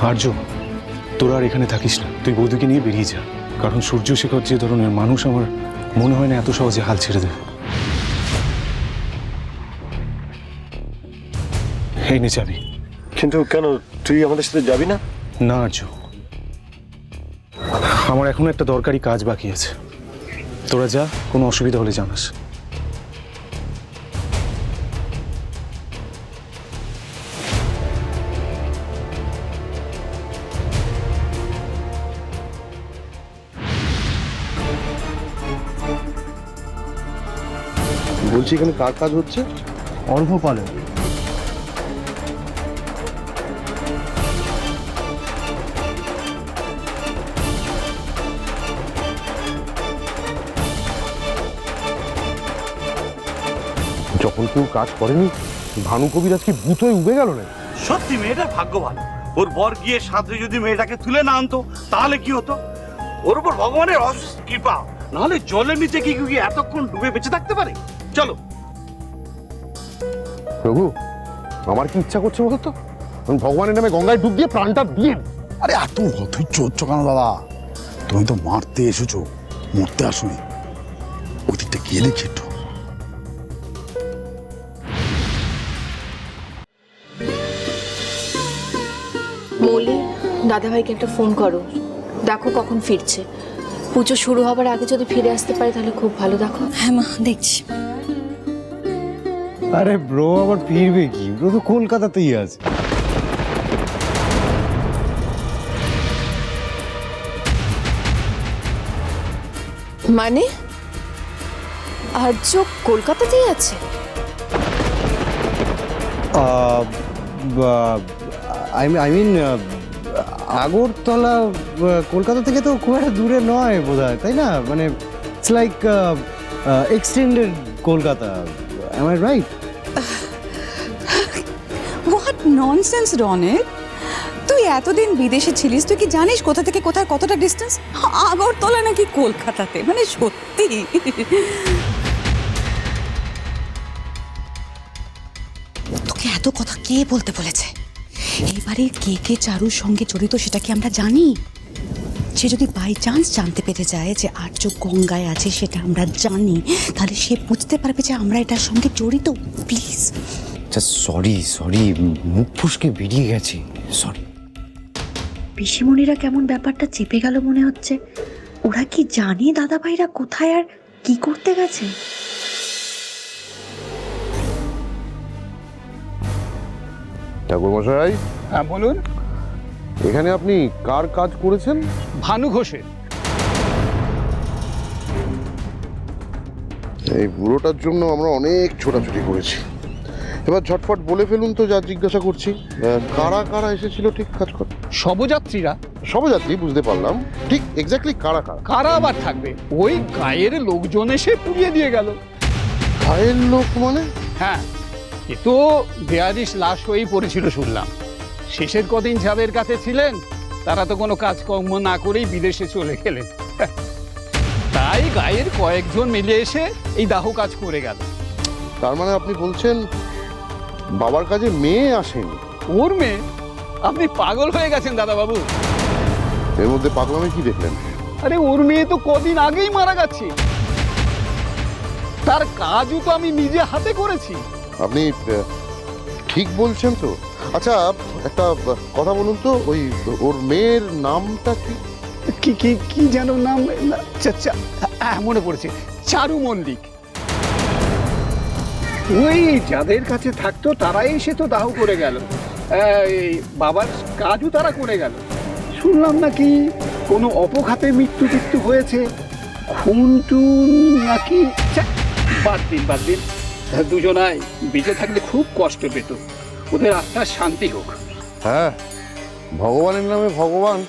আর্য, তোরা আর এখানে থাকিস না, তুই বৌদিকে নিয়ে বেরিয়ে যা। কারণ সূর্যশেখর যে ধরনের মানুষ, আমার মনে হয় না এত সহজে হাল ছেড়ে দেবে। এই নে চাবি। কিন্তু কেন, তুই আমাদের সাথে যাবি না? না আর্য, আমার এখন একটা দরকারি কাজ বাকি আছে। তোরা যা, কোনো অসুবিধা হলে জানাস। বলছি এখানে কার কাজ হচ্ছে? অর্ঘ পালের। যখন কেউ কাজ করেনি, ভানু কবিরাজ কি ভূত হয়ে উবে গেল না? সত্যি মেয়েটার ভাগ্য ভালো। ওর বর গিয়ে সাথে যদি মেয়েটাকে তুলে না আনতো তাহলে কি হতো? ওর উপর ভগবানের অশেষ কৃপা, নাহলে জলের নিচে কি গিয়ে এতক্ষণ ডুবে বেঁচে থাকতে পারে? চলো। প্রভু, আমার কি ইচ্ছা করছে বলতো, আমি ভগবানের নামে গঙ্গায় ডুব দিয়ে প্রাণটা দিয়ে। আরে এত ধৈর্য হচ্ছ কেন দাদা? তুমি তো মারতে এসেছো, মরতে আসোনি। ওদিকটা গিয়ে দেখি একটু। মৌলি, দাদাভাইকে একটা ফোন করো, দেখো কখন ফিরছে। পুজো শুরু হবার আগে যদি ফিরে আসতে পারে তাহলে খুব ভালো। দেখো। হ্যাঁ মা, দেখছি। আরে ব্রো আবার ফিরবে কি? ব্রো তো কলকাতাতেই আছে। মানে আর্য কলকাতাতেই আছে? আই মিন আগরতলা কলকাতা থেকে তো খুব একটা দূরে নয় বোধহয়, তাই না? মানে it's like extended Kolkata. Am I right? What nonsense Ronik, তুই এতদিন বিদেশে ছিলিস, তুই কি জানিস কোথা থেকে কোথায় কতটা ডিস্টেন্স? আগরতলা নাকি কলকাতাতে? মানে সত্যি। তোকে এত কথা কে বলতে বলেছে? এইবারে কে কে চারুর সঙ্গে জড়িত সেটা কি আমরা জানি? সে যদি বাই চান্স জানতে পেরে যায় যে আর্য গঙ্গায় আছে, সেটা আমরা জানি, তাহলে সে বুঝতে পারবে যে আমরা এটার সঙ্গে জড়িত। প্লিজ। সরি, মুখ ফুসকে বেরিয়ে গেছে, সরি। পিসিমণিরা কেমন ব্যাপারটা চেপে গেল মনে হচ্ছে। ওরা কি জানে দাদা ভাইরা কোথায় আর কি করতে গেছে? ঠাকুর মশাই। হ্যাঁ বলুন। এখানে আপনি কার কাজ করেছেন? ভানু ঘোষের। এই বুড়োটার জন্য আমরা অনেক ছোটাছুটি করেছি। এবার ঝটফট বলে ফেলুন তো, যা জিজ্ঞাসা করছি। কারা কারা এসেছিল ঠিক কাজ করে? শবযাত্রীরা। শবযাত্রী বুঝতে পারলাম, ঠিক এক্স্যাক্টলি কারা কারা? কারা আবার থাকবে? ওই গায়ের লোকজন এসে পুড়িয়ে দিয়ে গেল। গায়ের লোক মানে? হ্যাঁ, এ তো বেয়ারিশ লাশ হয়েই পড়েছিল শুনলাম। শেষের কদিন যাদের কাছে ছিলেন তারা তো কোনো কাজকর্ম না করেই বিদেশে চলে গেলেন। তাই গায়ের কয়েকজন মিলে এসে এই দাহ কাজ করে গেল। তার মানে আপনি বলছেন বাবার কাজে মেয়ে আসেনি? ওর মেয়ে? আপনি পাগল হয়ে গেছেন দাদা বাবু। এর মধ্যে পাগলামি কি দেখলেন? আরে ওর মেয়ে তো কদিন আগেই মারা গেছে। তার কাজও তো আমি নিজে হাতে করেছি। আপনি ঠিক বলছেন তো? আচ্ছা একটা কথা বলুন তো, ওই ওর মেয়ের নামটা কি? কি কি কি যেন নাম? মনে পড়েছে, চারু মল্লিক। ওই যাদের কাছে থাকতো তারাই এসে তো দাহ করে গেল। এই বাবার কাজও তারা করে গেল। শুনলাম নাকি কোনো অপঘাতে মৃত্যু হয়েছে, খুন টুন নাকি। বাদ দিন, দুজনাই বেঁচে থাকলে খুব কষ্ট পেত। ওদের আত্মার শান্তি হোক। হ্যাঁ, ভগবানের নামে ভগবান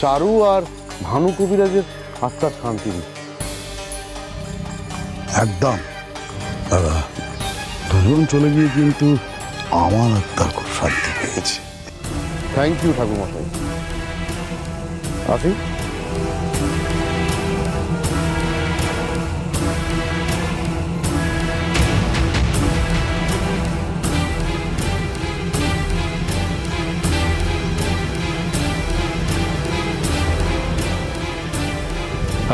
চারু আর ভানু কবিরাজের আত্মার শান্তি দিন। একদম দাদা, দুজন চলে গিয়ে কিন্তু আমার আত্মার খুব শান্তি পেয়েছে। থ্যাংক ইউ ঠাকুর মশাই। আসি।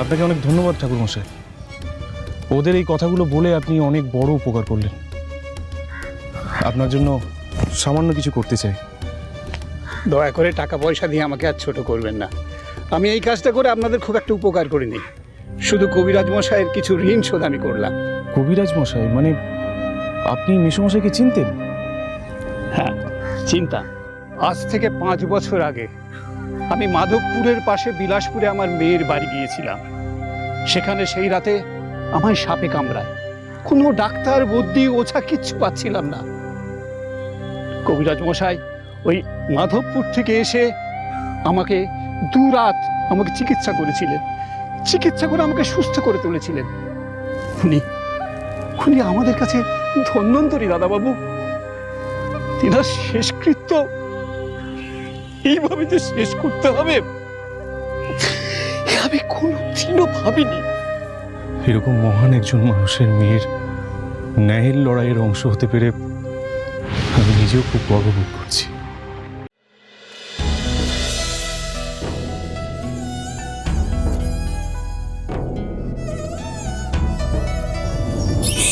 আপনাকে অনেক ধন্যবাদ ঠাকুরমশাই। ওদের এই কথাগুলো বলে আপনি অনেক বড় উপকার করলেন। আপনার জন্য সামান্য কিছু করতে চাই। দয়া করে টাকা পয়সা দিয়ে আমাকে আর ছোট করবেন না। আমি এই কাজটা করে আপনাদের খুব একটা উপকার করিনি, শুধু কবিরাজ মশাইয়ের কিছু ঋণ শোধ আমি করলাম। কবিরাজ মশাই মানে আপনি মেসোমশাইকে চিনতেন? হ্যাঁ, চিন্তা। আজ থেকে 5 বছর আগে আমি মাধবপুরের পাশে বিলাসপুরে আমার মেয়ের বাড়ি গিয়েছিলাম। সেখানে সেই রাতে আমায় সাপে কামড়ায়। কোনো ডাক্তার বুদ্ধি ওঝা কিচ্ছু পাচ্ছিলাম না। কবিরাজ মশাই ওই মাধবপুর থেকে এসে আমাকে 2 রাত আমাকে চিকিৎসা করেছিলেন, চিকিৎসা করে আমাকে সুস্থ করে তুলেছিলেন। উনি আমাদের কাছে ধন্যন্তরী দাদাবাবু। তিনার শেষকৃত্য এইভাবে যে শেষ করতে হবে আমি কোনোদিনও ভাবিনি। এরকম মহান একজন মানুষের মেয়ের ন্যায়ের লড়াইয়ের অংশ হতে পেরে আমি নিজেও খুব গর্ববোধ করছি।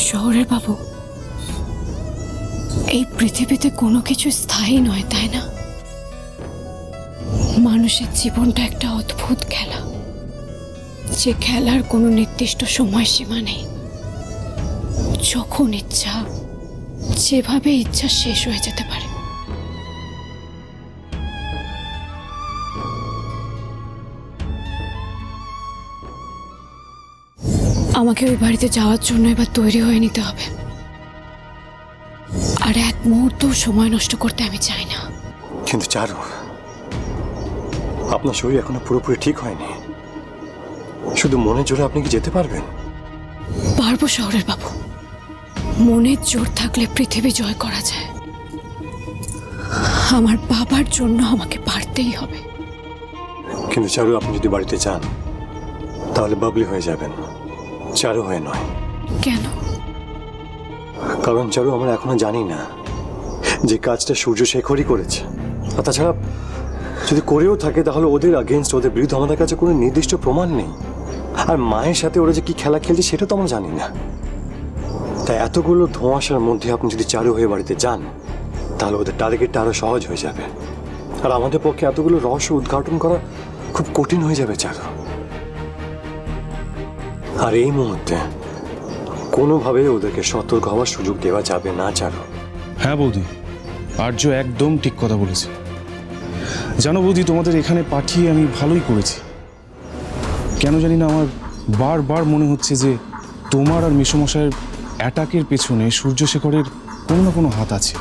শহরের বাবু, এই পৃথিবীতে কোনো কিছু স্থায়ী নয়, তাই না? মানুষের জীবনটা একটা অদ্ভুত খেলা, যে খেলার কোনো নির্দিষ্ট সময়সীমা নেই। যখন ইচ্ছা, যেভাবে ইচ্ছা শেষ হয়ে যেতে পারে। আমাকে ওই বাড়িতে যাওয়ার জন্য এবার তৈরি হয়ে নিতে হবে, আর এক মুহূর্তও সময় নষ্ট করতে আমি চাই না। কিন্তু চারু, আপনার শরীর এখনো পুরোপুরি ঠিক হয়নি। শুধু মনের জোরে আপনি কি যেতে পারবেন? পারবো শহরের বাবু, মনের জোর থাকলে পৃথিবী জয় করা যায়। আমার বাবার জন্য আমাকে পারতেই হবে। কিন্তু চারু, আপনি যদি বাড়িতে যান তাহলে বাবলি হয়ে যাবেন, চারু হয়ে নয়। কেন? কারণ চারু, আমরা এখনো জানি না যে কাজটা সূর্য শেখরই করেছে। আর তাছাড়া যদি করেও থাকে তাহলে ওদের আগেনস্ট, ওদের বিরুদ্ধে আমাদের কাছে কোনো নির্দিষ্ট প্রমাণ নেই। আর মায়ের সাথে ওরা যে কি খেলা খেলছে সেটা তো আমরা জানি না। তাই এতগুলো ধোঁয়াশার মধ্যে আপনি যদি চারু হয়ে বাড়িতে যান তাহলে ওদের টার্গেটটা আরো সহজ হয়ে যাবে। আর আমাদের পক্ষে এতগুলো রহস্য উদ্ঘাটন করা খুব কঠিন হয়ে যাবে চারু। আর এই মুহূর্তে কোনোভাবে ওদেরকে সতর্ক হওয়ার সুযোগ দেওয়া যাবে না চারু। হ্যাঁ বৌদি, আর্য একদম ঠিক কথা বলেছে। জানো বৌদি, তোমাদের এখানে পাঠিয়ে আমি ভালোই করেছি। কেন জানি না আমার বারবার মনে হচ্ছে যে তোমার আর মেসোমশাইয়ের অ্যাটাকের পেছনে সূর্যশেখরের কোনো না কোনো হাত আছে।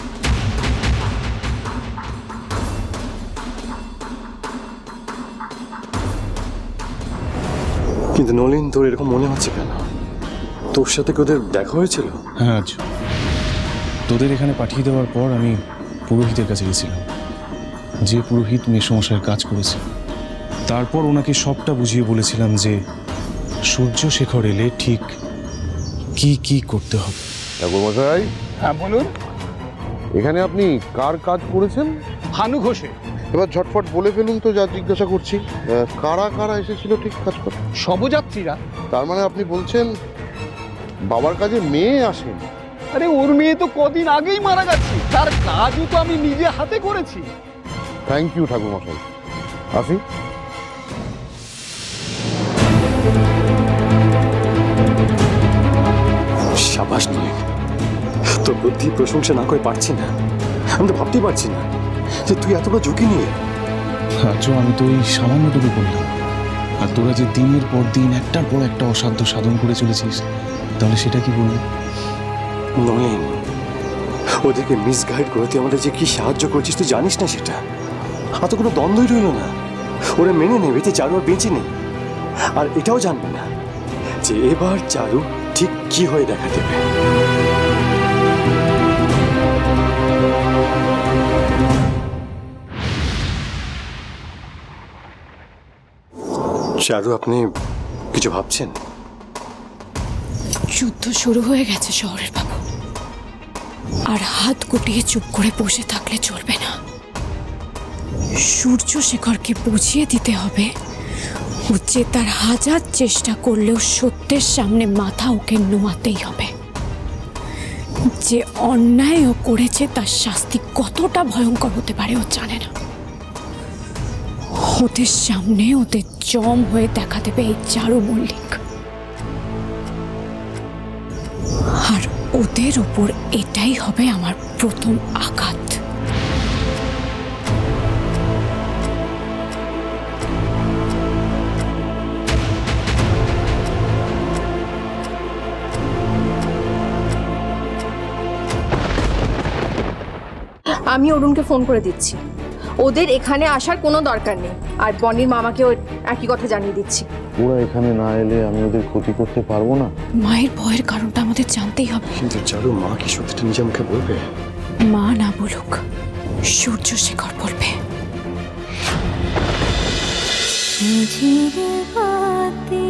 কিন্তু নলিন, তোর এরকম মনে হচ্ছে কেন? তোর সাথে কি ওদের দেখা হয়েছিল? হ্যাঁ আর্য, তোদের এখানে পাঠিয়ে দেওয়ার পর আমি পুরোহিতের কাছে গেছিলাম, যে পুরোহিত মেসোমশাইয়ের কাজ করেছে। তারপর ওনাকে সবটা বুঝিয়ে বলেছিলাম যে সূর্যশেখর এলে ঠিক কি কি করতে হবে। ঠাকুরমশাই, হ্যাঁ বলুন। এখানে আপনি কার কাজ করেছেন? ভানু ঘোষে। এবার ঝটফট বলে ফেলুন তো, যা জিজ্ঞাসা করছি। কারা কারা এসেছিল ঠিক কাজ করতে? শবযাত্রীরা। তার মানে আপনি বলছেন বাবার কাজে মেয়ে আসেন? আরে ওর মেয়ে তো কদিন আগেই মারা গেছে, তার কাজও তো আমি নিজে হাতে করেছি। থ্যাংক ইউ ঠাকুরমশাই, আসি। সাবাস নলিন, তোর বুদ্ধি প্রশংসা না করে পারছি না। আমি তো ভাবতেই পারছি না যে তুই এতটা ঝুঁকি নিয়ে। আর্য, আমি তো এই সামান্যটুকু করলাম, আর তোরা যে দিনের পর দিন একটার পর একটা অসাধ্য সাধন করে চলেছিস, তাহলে সেটা কি বলবো? নলিন, ওদেরকে মিসগাইড করে তুই আমাদের যে কি সাহায্য করছিস তুই জানিস না সেটা। আর তো কোনো দ্বন্দ্বই রইল না। ওরা মেনে নেবে যে চারু আর বেঁচে নেই, আর এটাও জানবে না যে এবার চারু ঠিক কি হয়ে দেখা দেবে। চারু, আপনি কিছু ভাবছেন? যুদ্ধ শুরু হয়ে গেছে শহরের বাবু, আর হাত গুটিয়ে চুপ করে বসে থাকলে চলবে না। সূর্যশেখরকে বুঝিয়ে দিতে হবে ও যে তার হাজার চেষ্টা করলেও সত্যের সামনে মাথা ওকে নোয়াতেই হবে। যে অন্যায় ও করেছে তার শাস্তি কতটা ভয়ঙ্কর হতে পারে ও জানে না। ওদের সামনে ওদের জম হয়ে দেখা দেবে এই চারু মল্লিক, আর ওদের ওপর এটাই হবে আমার প্রথম আঘাত। আমি অরুণকে ফোন করে দিচ্ছি, ওদের এখানে আসার কোনো দরকার নেই, আর বনির মামাকেও একই কথা জানিয়ে দিচ্ছি। ওরা এখানে না এলে আমি ওদের ক্ষতি করতে পারবো না। মায়ের ভয়ের কারণটা আমাদের জানতেই হবে। কিন্তু চারু মা কি সত্যিটা নিজে মুখে বলবে? মা না বলুক, সূর্যশেখর বলবে। ঝিরে বাতি